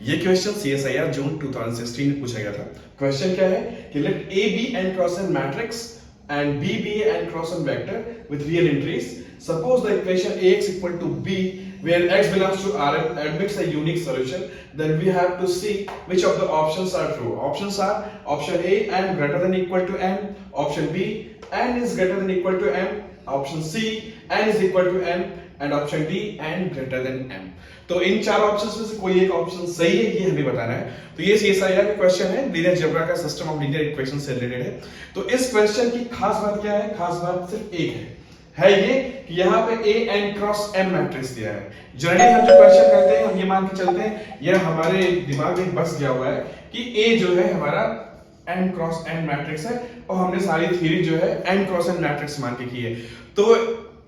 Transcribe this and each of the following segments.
ये question CSIR जून 2016 में पूछा गया था। क्वेश्चन क्या है कि late A be n cross n matrix and B be n cross n vector with real entries. Suppose the equation Ax equal to B where x belongs to Rn admits a unique solution. Then we have to see which of the options are true. Options are option A n greater than equal to n, option B n is greater than equal to m, option C n is equal to m and option D n greater than m. तो इन चार options में से कोई एक option सही है, ये हमें बताना है। तो ये CSIR का क्वेश्चन है, लीनियर अलजेब्रा का सिस्टम ऑफ लीनियर इक्वेशन से रिलेटेड है। तो इस क्वेश्चन की खास बात क्या है? खास बात सिर्फ एक है ये कि यहाँ पे A n cross m matrix दिया है। जनरली हम जो क्वेश्चन करते हैं हम ये मान के चलते हैं, ये हमारे दिमाग में बस गया हुआ है कि A जो है हमारा n क्रॉस n मैट्रिक्स है और हमने सारी थ्योरी जो है n क्रॉस n मैट्रिक्स मान के की है। तो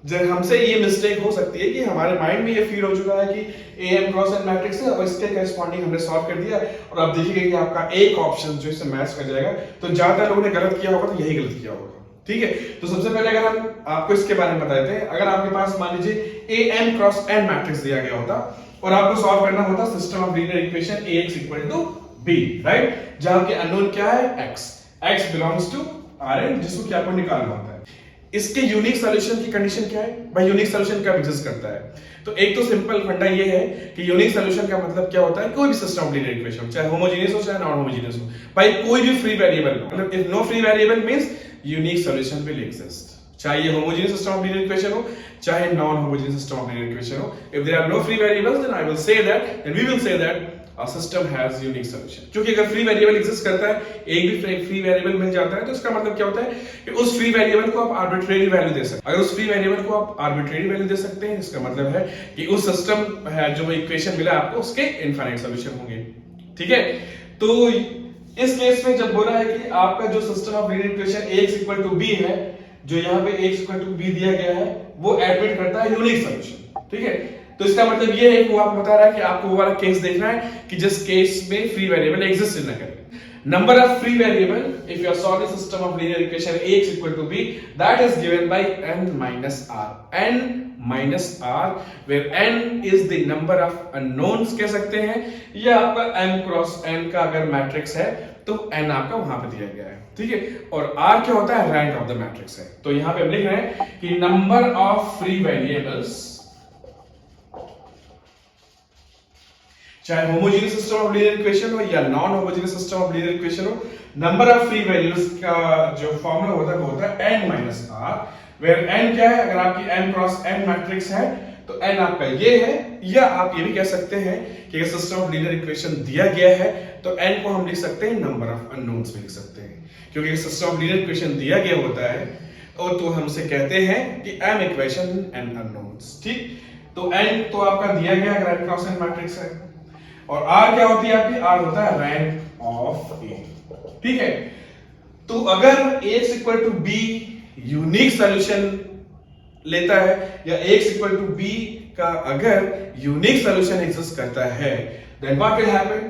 जब हमसे ये मिस्टेक हो सकती है कि हमारे माइंड में ये फील हो चुका है कि AM क्रॉस n मैट्रिक्स है और इसके करेस्पॉन्डिंग हमने सॉल्व कर दिया और आप देखिएगा कि आपका एक ऑप्शन जो इससे मैच कर जाएगा। तो ज्यादातर लोगों ने गलत किया होगा, तो यही गलत किया होगा। ठीक है, तो सबसे पहले अगर हम आपको इसके बारे में बता देते हैं, अगर आपके पास मान लीजिए AM क्रॉस n मैट्रिक्स दिया गया होता और आपको सॉल्व करना होता system of linear equation Ax equal to B, right, जहां के अननोन क्या है x बिलोंग्स टू Rn, जिसको कि आपको निकालना होता है। इसके यूनिक सॉल्यूशन की कंडीशन क्या है भाई? यूनिक सॉल्यूशन कब एग्जिस्ट करता है? तो एक तो सिंपल फंडा ये है कि यूनिक सॉल्यूशन का मतलब क्या होता है? कोई भी सिस्टम ऑफ लीनियर इक्वेशन, चाहे होमोजेनियस हो चाहे नॉन होमोजेनियस हो, भाई कोई भी फ्री वेरिएबल, मतलब if no free variable means unique solution will exist. चाहे ये homogeneous system of linear equation हो चाहे non homogeneous system of linear equation हो, if there are no free variables then I will say that, then we will say that a system has unique solution। क्योंकि अगर free variable exist करता है, एक भी free variable मिल जाता है, तो इसका मतलब क्या होता है कि उस फ्री वेरिएबल को आप आर्बिट्रेरी वैल्यू दे सकते हैं। अगर उस फ्री वेरिएबल को आप आर्बिट्रेरी वैल्यू दे सकते हैं, इसका मतलब है कि उस सिस्टम है जो इक्वेशन मिला आपको, उसके इनफाइनाइट सॉल्यूशन होंगे। ठीक है, तो इस केस में जब बोला है कि आपका जो system of linear equation Ax equal to B है, जो यहाँ पे Ax इक्वल टू B दिया गया है, वो एडमिट करता है यूनिक सॉल्यूशन। ठीक है, तो इसका मतलब ये है कि वो आपको बता रहा है कि आपको वो वाला केस देखना है कि जिस केस में फ्री वेरिएबल एग्जिस्ट न करे। Number of free variable if you are solving system of linear equation Ax equal to B, that is given by n minus r, n minus r, where n is the number of unknowns कह सकते हैं, या आपका m cross n का अगर matrix है तो n आपका वहां पे दिया गया है। ठीक है, और r क्या होता है? रैंक ऑफ द मैट्रिक्स है। तो यहां पे हम लिख रहे हैं कि नंबर ऑफ फ्री वेरिएबल्स, चाहे homogeneous system of linear equation हो या non homogeneous system of linear equation हो, नंबर ऑफ फ्री वेरिएबल्स का जो फॉर्मूला होता है वो होता है n minus r, where n क्या है? अगर आपकी m क्रॉस n मैट्रिक्स है तो n आपका ये है, या आप ये भी कह सकते हैं कि अगर सिस्टम ऑफ लीनियर इक्वेशन दिया गया है तो n को हम लिख सकते हैं नंबर ऑफ अननोन्स में लिख सकते हैं, क्योंकि सिस्टम ऑफ लीनियर इक्वेशन दिया गया होता है और तो हमसे कहते हैं कि m इक्वेशन n अननोन्स। ठीक, तो n तो आपका दिया गया अगर n क्रॉस n मैट्रिक्स है, और R क्या होती है आपकी? R होता है रैंक ऑफ A। ठीक है, तो अगर Ax equal to B unique solution लेता है या Ax इक्वल टू B का अगर यूनिक सॉल्यूशन एग्जिस्ट करता है, then what will happen?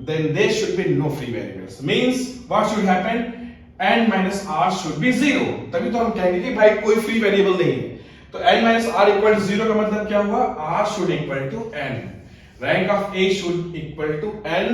Then there should be no free variables, means what should happen? n minus r should be 0। तभी तो हम कहेंगे कि भाई कोई फ्री वेरिएबल नहीं है। तो n minus r equal to 0 का मतलब क्या हुआ? r should equal to n, rank of A should equal to n,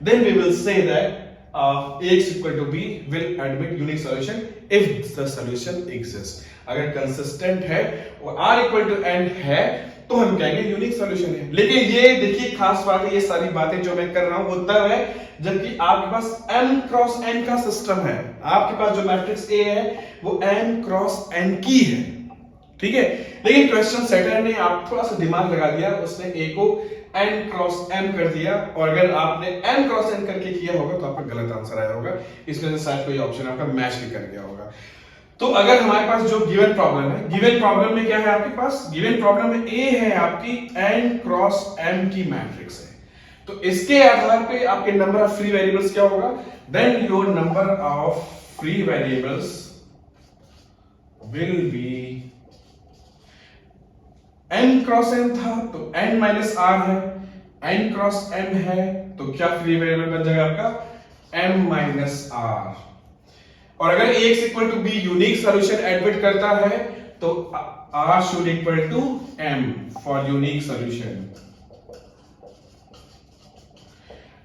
then we will say that Ax equal to B will admit unique solution if the solution exists। अगर consistent है और r equal to n है तो हम कहेंगे unique solution है। लेकिन ये देखिए खास बात है, ये सारी बातें जो मैं कर रहा हूं वो तब है जबकि आपके पास m क्रॉस n का सिस्टम है। आपके पास जो मैट्रिक्स A है वो m क्रॉस n की है। ठीक है, लेकिन क्वेश्चन सेटर ने आप थोड़ा सा दिमाग लगा दिया, उसने A को n क्रॉस m कर दिया, और अगर आपने m क्रॉस n करके किया होगा तो आपका गलत आंसर आया होगा। इसमें से शायद कोई ऑप्शन आपका मैच भी कर गया होगा। तो अगर हमारे पास जो गिवन प्रॉब्लम है, गिवन प्रॉब्लम में क्या है आपके पास? गिवन प्रॉब्लम में A है आपकी n क्रॉस m की मैट्रिक्स है, तो इसके आधार पे आपके नंबर ऑफ फ्री वेरिएबल्स क्या होगा? Then your number of free variables will be n cross n था तो n माइनस r है, n क्रॉस m है तो क्या फ्री वेरिएबल बन जाएगा आपका? m minus r। और अगर Ax equal to B unique solution admit करता है तो R should equal to M for unique solution.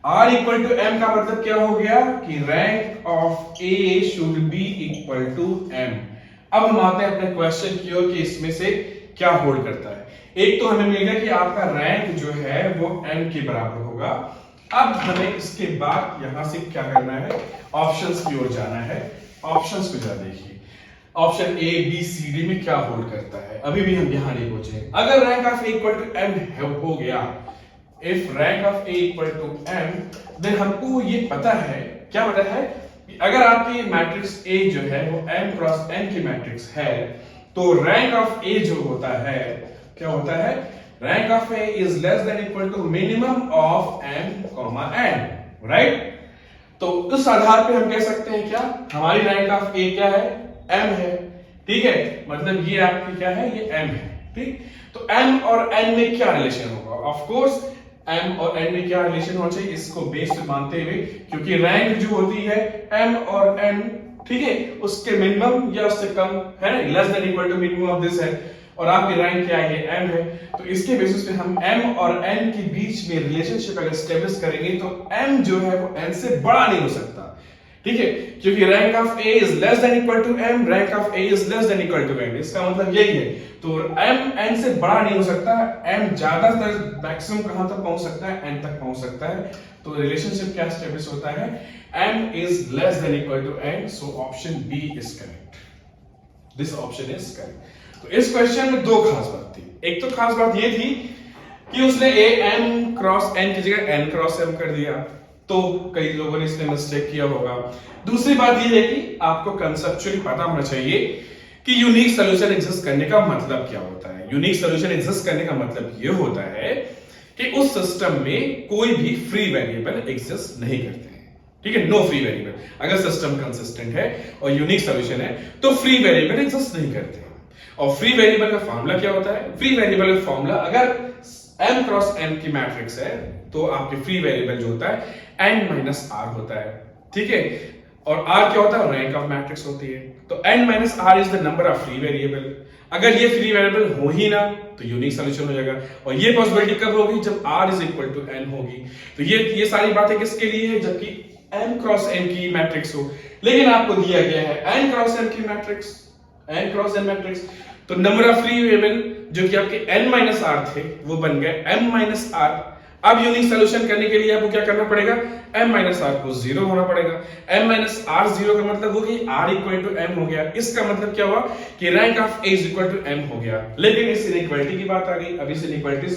R equal to M का मतलब क्या हो गया कि rank of A should be equal to M। अब हम आते हैं अपने क्वेश्चन की ओर कि इसमें से क्या होल्ड करता है। एक तो हमें मिल गया कि आपका रैंक जो है वो M के बराबर होगा। अब हमें इसके बाद यहां से क्या करना है, ऑप्शंस की ओर जाना है। ऑप्शंस को जरा देखिए, option A B C D में क्या होल्ड करता है। अभी भी हम यहां नहीं पहुंचे। अगर rank of A equal to M हो गया, if rank of A equal to M, then हमको ये पता है, क्या पता है कि अगर आपकी मैट्रिक्स A जो है वो M क्रॉस N की मैट्रिक्स है, तो रैंक ऑफ A जो होता है क्या होता है, rank of A is less than equal to minimum of M N, right. तो उस आधार पे हम कह सकते हैं क्या, हमारी रैंक ऑफ A क्या है, M है, ठीक है। मतलब ये आपकी क्या है, ये M है, ठीक। तो M और N में क्या रिलेशन होगा, ऑफ कोर्स M और N में क्या रिलेशन होना चाहिए, इसको बेस पे मानते हुए, क्योंकि रैंक जो होती है M और N, ठीक है, उसके मिनिमम या उससे कम है ना, less than equal to minimum of this है, और आपकी रैंक क्या है, M है। तो इसके बेसिस पे हम M और N के बीच में रिलेशनशिप अगर एस्टेब्लिश करेंगे तो M जो है वो N से बड़ा नहीं हो सकता, ठीक है, क्योंकि rank of A is less than equal to M, rank of A is less than equal to N, इसका मतलब यही है। तो M N से बड़ा नहीं हो सकता, M ज्यादातर मैक्सिमम कहां तक पहुंच सकता है, N तक पहुंच सकता है। तो रिलेशनशिप क्या एस्टेब्लिश होता है, M is less than equal to N, so option B is correct, this option is correct. तो इस क्वेश्चन में दो खास बात थी। एक तो खास बात ये थी कि उसने A M क्रॉस N की जगह N क्रॉस M कर दिया, तो कई लोगों ने इसमें मिस्टेक किया होगा। दूसरी बात यह है कि आपको कंसेप्चुअली पता होना चाहिए कि यूनिक सॉल्यूशन एग्जिस्ट करने का मतलब क्या होता है। यूनिक सॉल्यूशन एग्जिस्ट करने का मतलब यह होता है कि उस सिस्टम में कोई भी फ्री वेरिएबल एग्जिस्ट नहीं करते हैं, ठीक है, नो फ्री वेरिएबल। अगर सिस्टम कंसिस्टेंट है और यूनिक सॉल्यूशन है तो फ्री वेरिएबल एग्जिस्ट नहीं करते हैं। और फ्री वेरिएबल का फॉर्मूला क्या होता है, फ्री वेरिएबल का फॉर्मूला, अगर M क्रॉस N की मैट्रिक्स है तो आपके फ्री वेरिएबल जो होता है N माइनस R होता है, ठीक है। और R क्या होता है, रैंक ऑफ मैट्रिक्स होती है। तो N minus R is the number of free variable. अगर ये फ्री वेरिएबल हो ही ना तो यूनिक सॉल्यूशन हो जाएगा। और ये पॉसिबिलिटी कब होगी, जब R is equal to N होगी। तो ये सारी बातें किसके लिए है, जबकि M क्रॉस N की मैट्रिक्स हो। लेकिन आपको दिया गया है N क्रॉस N की matrix, N cross N matrix, तो नंबर ऑफ फ्री वेरिएबल जो कि आपके N माइनस R थे वो बन गए M माइनस R। अब यूनिक सॉल्यूशन करने के लिए आपको क्या करना पड़ेगा, M माइनस R को 0 होना पड़ेगा। M माइनस R 0 का मतलब हो गया R इक्वल टू M हो गया। इसका मतलब क्या हुआ कि rank of A is equal to M हो गया। लेकिन इस इनइक्वालिटी की बात आ गई, अब इस इनइक्वालिटी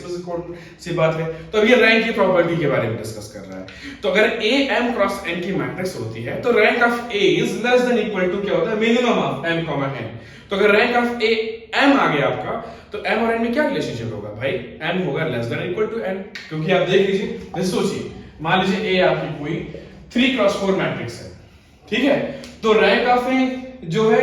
से बात है, तो अब ये रैंक की प्रॉपर्टी के बारे में डिस्कस कर रहा है। तो अगर A M क्रॉस N की मैट्रिक्स होती है तो rank of A is less than equal to क्या होता है, मिनिमम ऑफ M N। तो अगर रैंक ऑफ A M आ गया आपका, तो M और N में क्या रिलेशनशिप होगा भाई, M होगा less than equal to N। क्योंकि आप देख लीजिए, सोचिए, मान लीजिए A आपकी कोई 3 क्रॉस 4 मैट्रिक्स है, ठीक है, तो रैंक ऑफ A जो है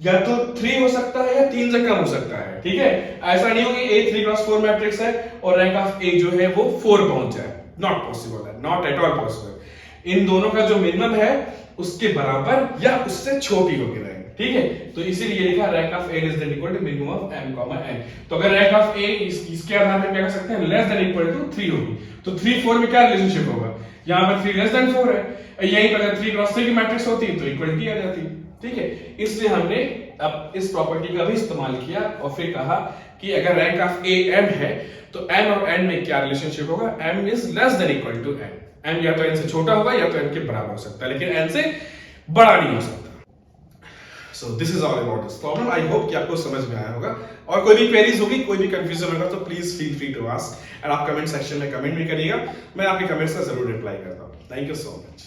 या तो 3 हो सकता है या 3 से कम हो सकता है, ठीक है। ऐसा नहीं हो कि A 3 क्रॉस 4 मैट्रिक्स है और रैंक ऑफ A जो है वो 4 पहुंच जाए, नॉट पॉसिबल है, नॉट एट ऑल पॉसिबल। इन दोनों का जो मिनिमम है उसके बराबर या उससे छोटी होगी रैंक, ठीक है। तो इसीलिए लिखा rank of A is than equal to minimum of M, N। तो अगर रैंक ऑफ A इसके आधार पे क्या कर सकते हैं, लेस देन इक्वल टू 3 होगी। तो 3 4 में क्या रिलेशनशिप होगा, यहां पर 3 लेस देन 4 है, यहीं पर अगर 3 क्रॉस 3 की मैट्रिक्स होती तो इक्वलिटी आ जाती, ठीक है। इसलिए हमने अब इस प्रॉपर्टी का भी इस्तेमाल किया और फिर कहा कि अगर रैंक ऑफ A M है तो M और N में क्या रिलेशनशिप होगा, M is less than equal to N। M या तो N से छोटा होगा या तो N के बराबर हो सकता है, लेकिन N से बड़ा नहीं हो सकता। So this is all about this problem. I hope कि आपको समझ में आया होगा। और कोई भी क्वेरीज होगी, कोई भी कंफ्यूजन होगा तो please feel free to ask, and आप कमेंट सेक्शन में कमेंट भी करिएगा, मैं आपके कमेंट्स का जरूर रिप्लाई करता हूँ। Thank you so much.